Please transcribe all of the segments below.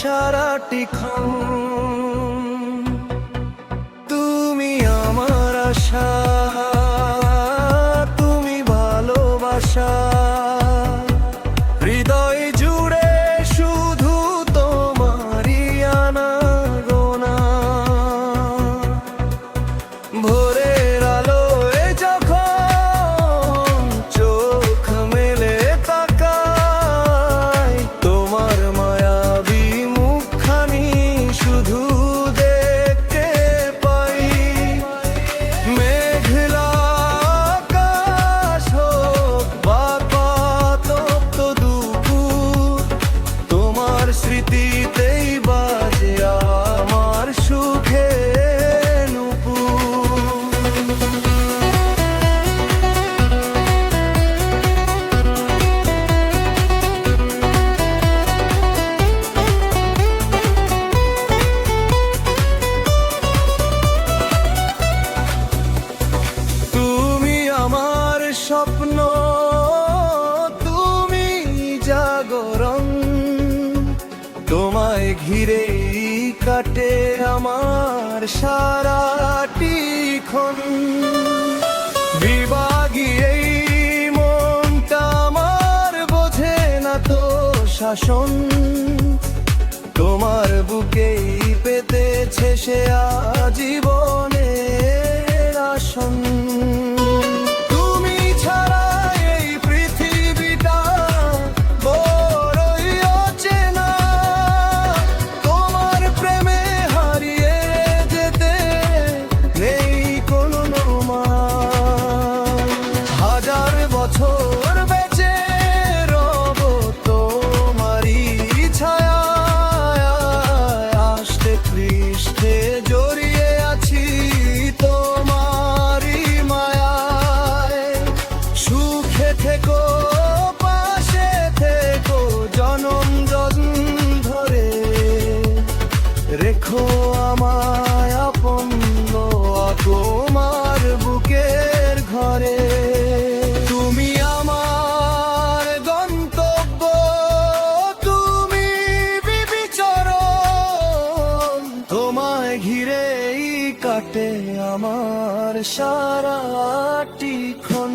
সারাটি ক্ষণ। তুমি আমার আশা, তুমি ভালোবাসা, হৃদয় জুড়ে শুধু তোমারই আনাগোনা। ভোরের আলোয় যখন চোখ মেলে তাকাই, তোমার মায়াবী মুখখানি শুধু দেখতে পাই। মেঘলা আকাশ হোক বা পাতপ্ত দুপুর, তোমার স্মৃতিতেই বাজে আমার সুখে স্বপ্ন, তুমি জাগরণ, তোমায় ঘিরেই কাটে আমার সারাটি ক্ষণ। বিভাগী এই মনটা আমার বোঝে না তো শাসন, তোমার বুকেই পেতেছে সে আজীবনের আসন। বছর বেঁচে রব তোমারই ছায়ায়, আষ্টে পৃষ্ঠে জড়িয়ে আছি তোমারই মায়ায়। সুখে থেকো, পাশে থেকো, জনম জন্ম ধরে রেখো আমায় আপন তোমার বুকের ঘরে। ঘিরেই কাটে আমার সারাটি ক্ষণ।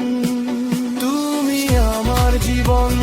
তুমি আমার জীবন।